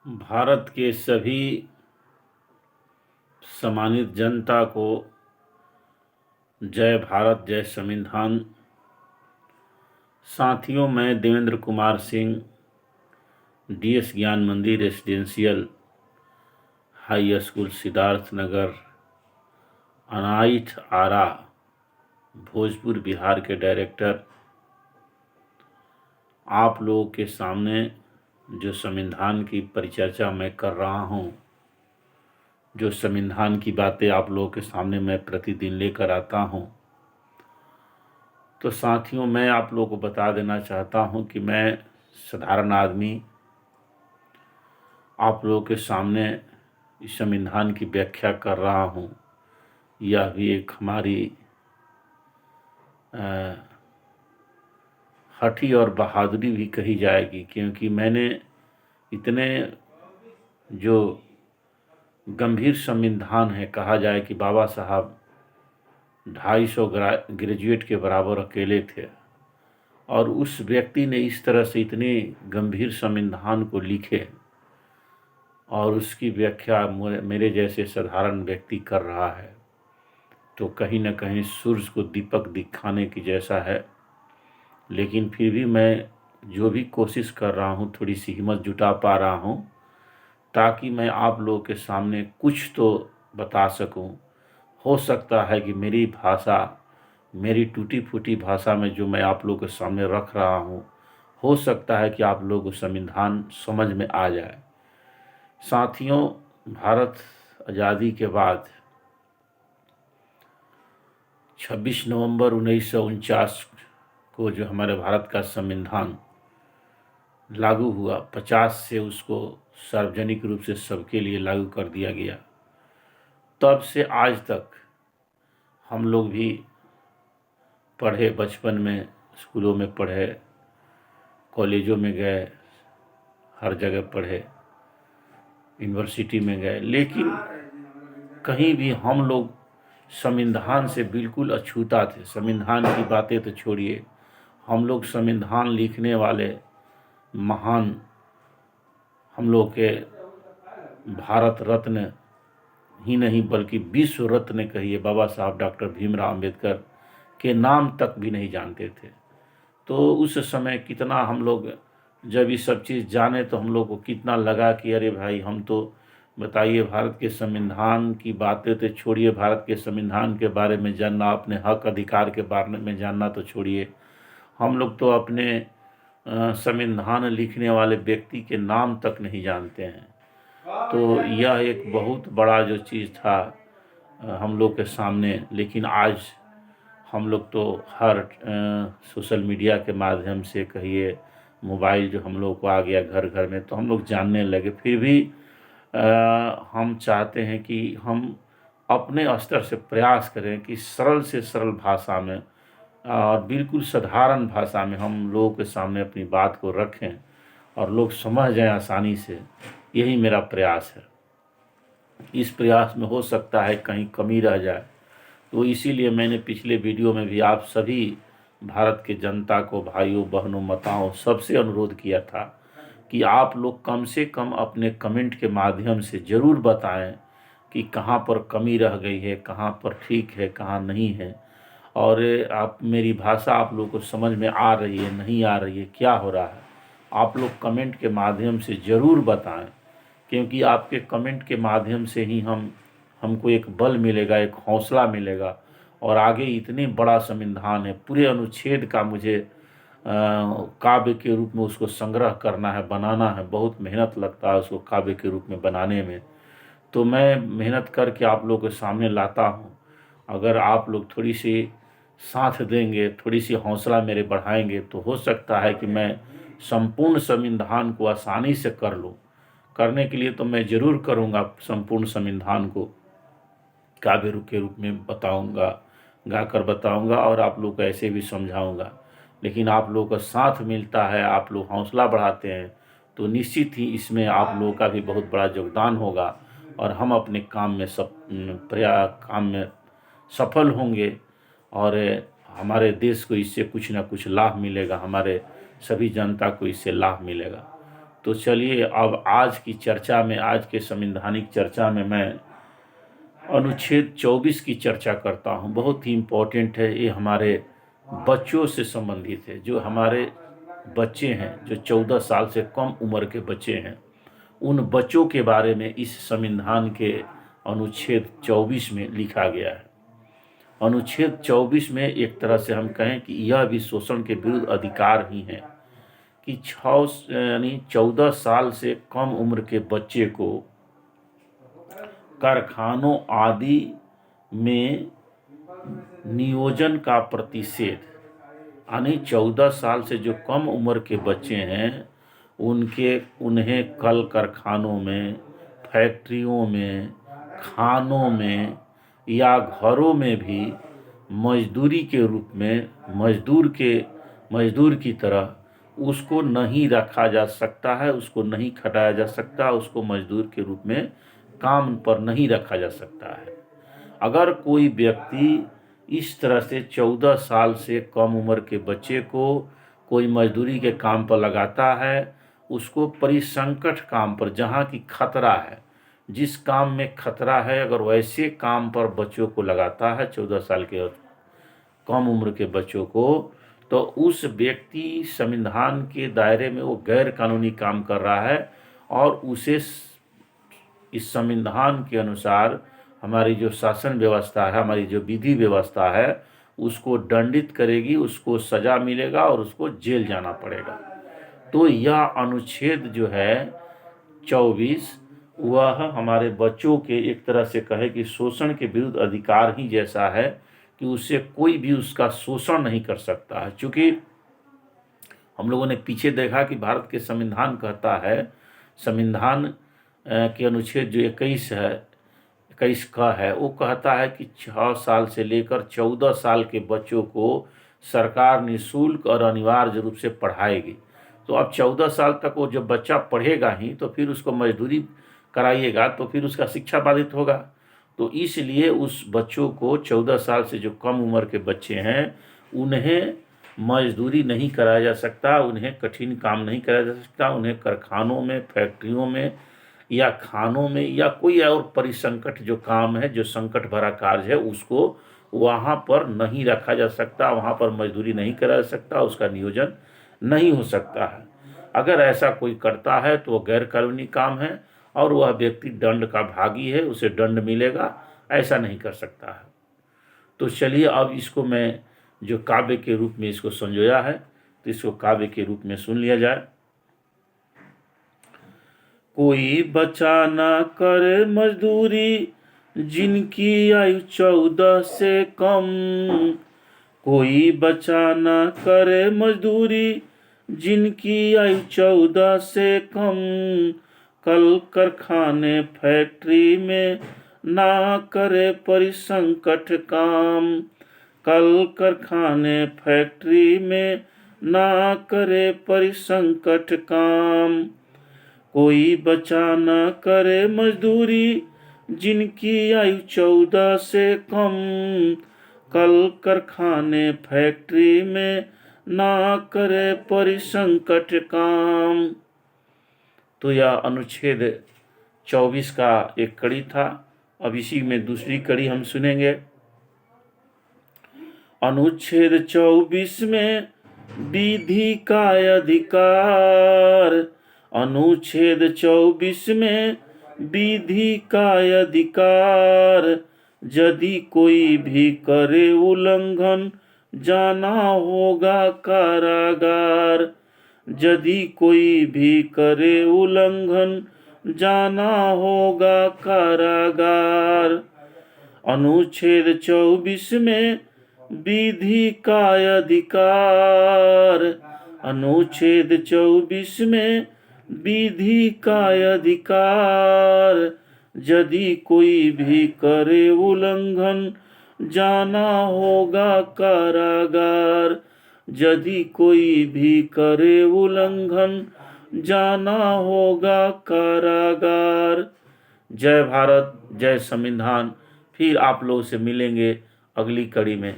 भारत के सभी सम्मानित जनता को जय भारत, जय संविधान। साथियों, मैं देवेंद्र कुमार सिंह, डीएस ज्ञान मंदिर residential high school Siddharth Nagar, Anaith आरा, भोजपुर बिहार के डायरेक्टर आप लोगों के सामने जो संविधान की परिचर्चा मैं कर रहा हूँ, जो संविधान की बातें आप लोगों के सामने मैं प्रतिदिन लेकर आता हूँ, तो साथियों, मैं आप लोगों को बता देना चाहता हूँ कि मैं साधारण आदमी आप लोगों के सामने इस संविधान की व्याख्या कर रहा हूँ। यह भी एक हमारी हठी और बहादुरी भी कही जाएगी, क्योंकि मैंने इतने जो गंभीर संविधान है, कहा जाए कि बाबा साहब 250 ग्रेजुएट के बराबर अकेले थे, और उस व्यक्ति ने इस तरह से इतने गंभीर संविधान को लिखे और उसकी व्याख्या मेरे जैसे साधारण व्यक्ति कर रहा है, तो कहीं न कहीं सूरज को दीपक दिखाने की जैसा है। लेकिन फिर भी मैं जो भी कोशिश कर रहा हूँ, थोड़ी सी हिम्मत जुटा पा रहा हूँ, ताकि मैं आप लोगों के सामने कुछ तो बता सकूं। हो सकता है कि मेरी भाषा, मेरी टूटी फूटी भाषा में जो मैं आप लोगों के सामने रख रहा हूं, हो सकता है कि आप लोगों को संविधान समझ में आ जाए। साथियों, भारत आज़ादी के बाद 26 नवंबर 1949 को जो हमारे भारत का संविधान लागू हुआ, 50 से उसको सार्वजनिक रूप से सबके लिए लागू कर दिया गया। तब से आज तक हम लोग भी पढ़े, बचपन में स्कूलों में पढ़े, कॉलेजों में गए, हर जगह पढ़े, यूनिवर्सिटी में गए, लेकिन कहीं भी हम लोग संविधान से बिल्कुल अछूता थे। संविधान की बातें तो छोड़िए, हम लोग संविधान लिखने वाले महान, हम लोग के भारत रत्न ही नहीं बल्कि विश्व रत्न कहिए, बाबा साहब डॉक्टर भीमराव अंबेडकर के नाम तक भी नहीं जानते थे। तो उस समय कितना हम लोग जब ये सब चीज़ जाने, तो हम लोग को कितना लगा कि अरे भाई, हम तो बताइए, भारत के संविधान की बातें तो छोड़िए, भारत के संविधान के बारे में जानना, अपने हक अधिकार के बारे में जानना तो छोड़िए, हम लोग तो अपने संविधान लिखने वाले व्यक्ति के नाम तक नहीं जानते हैं। तो यह एक बहुत बड़ा जो चीज़ था हम लोग के सामने। लेकिन आज हम लोग तो हर सोशल मीडिया के माध्यम से कहिए, मोबाइल जो हम लोग को आ गया घर घर में, तो हम लोग जानने लगे। फिर भी हम चाहते हैं कि हम अपने स्तर से प्रयास करें कि सरल से सरल भाषा में और बिल्कुल साधारण भाषा में हम लोगों के सामने अपनी बात को रखें और लोग समझ जाएं आसानी से। यही मेरा प्रयास है। इस प्रयास में हो सकता है कहीं कमी रह जाए, तो इसीलिए मैंने पिछले वीडियो में भी आप सभी भारत के जनता को, भाइयों बहनों माताओं, सबसे अनुरोध किया था कि आप लोग कम से कम अपने कमेंट के माध्यम से ज़रूर बताएं कि कहाँ पर कमी रह गई है, कहाँ पर ठीक है, कहाँ नहीं है, और आप मेरी भाषा आप लोग को समझ में आ रही है, नहीं आ रही है, क्या हो रहा है। आप लोग कमेंट के माध्यम से ज़रूर बताएं, क्योंकि आपके कमेंट के माध्यम से ही हमको एक बल मिलेगा, एक हौसला मिलेगा, और आगे इतने बड़ा संविधान है, पूरे अनुच्छेद का मुझे काव्य के रूप में उसको संग्रह करना है, बनाना है। बहुत मेहनत लगता है उसको काव्य के रूप में बनाने में, तो मैं मेहनत करके आप लोगों के सामने लाता हूँ। अगर आप लोग थोड़ी सी साथ देंगे, थोड़ी सी हौसला मेरे बढ़ाएंगे, तो हो सकता है कि मैं संपूर्ण संविधान को आसानी से कर लूँ। करने के लिए तो मैं ज़रूर करूँगा, संपूर्ण संविधान को काव्य के रूप में बताऊँगा, गाकर बताऊँगा, और आप लोग को ऐसे भी समझाऊँगा। लेकिन आप लोगों का साथ मिलता है, आप लोग हौसला बढ़ाते हैं, तो निश्चित ही इसमें आप लोगों का भी बहुत बड़ा योगदान होगा, और हम अपने काम में काम में सफल होंगे, और हमारे देश को इससे कुछ ना कुछ लाभ मिलेगा, हमारे सभी जनता को इससे लाभ मिलेगा। तो चलिए अब आज की चर्चा में, आज के संवैधानिक चर्चा में मैं अनुच्छेद 24 की चर्चा करता हूँ। बहुत ही इम्पोर्टेंट है, ये हमारे बच्चों से संबंधित है। जो हमारे बच्चे हैं, जो 14 साल से कम उम्र के बच्चे हैं, उन बच्चों के बारे में इस संविधान के अनुच्छेद 24 में लिखा गया है। अनुच्छेद 24 में एक तरह से हम कहें कि यह भी शोषण के विरुद्ध अधिकार ही है कि 14 साल से कम उम्र के बच्चे को कारखानों आदि में नियोजन का प्रतिषेध, यानी 14 साल से जो कम उम्र के बच्चे हैं उन्हें कल कारखानों में, फैक्ट्रियों में, खानों में या घरों में भी मजदूरी के रूप में मजदूर की तरह उसको नहीं रखा जा सकता है, उसको नहीं खटाया जा सकता, उसको मजदूर के रूप में काम पर नहीं रखा जा सकता है। अगर कोई व्यक्ति इस तरह से 14 साल से कम उम्र के बच्चे को कोई मजदूरी के काम पर लगाता है, उसको परिसंकट काम पर, जहाँ की खतरा है, जिस काम में खतरा है, अगर वैसे काम पर बच्चों को लगाता है, 14 साल के कम उम्र के बच्चों को, तो उस व्यक्ति संविधान के दायरे में वो गैर कानूनी काम कर रहा है और उसे इस संविधान के अनुसार हमारी जो शासन व्यवस्था है, हमारी जो विधि व्यवस्था है, उसको दंडित करेगी, उसको सजा मिलेगा और उसको जेल जाना पड़ेगा। तो यह अनुच्छेद जो है 24, वह हमारे बच्चों के एक तरह से कहे कि शोषण के विरुद्ध अधिकार ही जैसा है कि उससे कोई भी उसका शोषण नहीं कर सकता है। चूँकि हम लोगों ने पीछे देखा कि भारत के संविधान कहता है, संविधान के अनुच्छेद जो 21 का है, वो कहता है कि 6 साल से लेकर 14 साल के बच्चों को सरकार निःशुल्क और अनिवार्य रूप से पढ़ाएगी। तो अब 14 साल तक वो जब बच्चा पढ़ेगा ही, तो फिर उसको मजदूरी कराइएगा तो फिर उसका शिक्षा बाधित होगा। तो इसलिए उस बच्चों को 14 साल से जो कम उम्र के बच्चे हैं, उन्हें मजदूरी नहीं कराया जा सकता, उन्हें कठिन काम नहीं कराया जा सकता, उन्हें कारखानों में, फैक्ट्रियों में या खानों में या कोई और परिसंकट जो काम है, जो संकट भरा कार्य है, उसको वहाँ पर नहीं रखा जा सकता, वहाँ पर मजदूरी नहीं कराया जा सकता, उसका नियोजन नहीं हो सकता है। अगर ऐसा कोई करता है तो वह गैर कानूनी काम है और वह व्यक्ति दंड का भागी है, उसे दंड मिलेगा, ऐसा नहीं कर सकता है। तो चलिए अब इसको मैं जो काव्य के रूप में इसको संजोया है, तो इसको काव्य के रूप में सुन लिया जाए। कोई बचा ना करे मजदूरी जिनकी आयु 14 से कम, कोई बचा ना करे मजदूरी जिनकी आयु 14 से कम, कल कारखाने फैक्ट्री में ना करे परिसंकट काम, कल कारखाने फैक्ट्री में ना करे परिसंकट काम, कोई बचा न करे मजदूरी जिनकी आयु 14 से कम, कल कारखाने फैक्ट्री में ना करे परिसंकट काम। तो यह अनुच्छेद 24 का एक कड़ी था। अब इसी में दूसरी कड़ी हम सुनेंगे। अनुच्छेद 24 में विधि का अधिकार, अनुच्छेद 24 में विधि का अधिकार, यदि कोई भी करे उल्लंघन जाना होगा कारागार, यदि कोई भी करे उल्लंघन जाना होगा कारागार। अनुच्छेद 24 में विधि का अधिकार, अनुच्छेद 24 में विधि का अधिकार, यदि कोई भी करे उल्लंघन जाना होगा कारागार, यदि कोई भी करे उल्लंघन जाना होगा कारागार। जय भारत, जय संविधान। फिर आप लोगों से मिलेंगे अगली कड़ी में।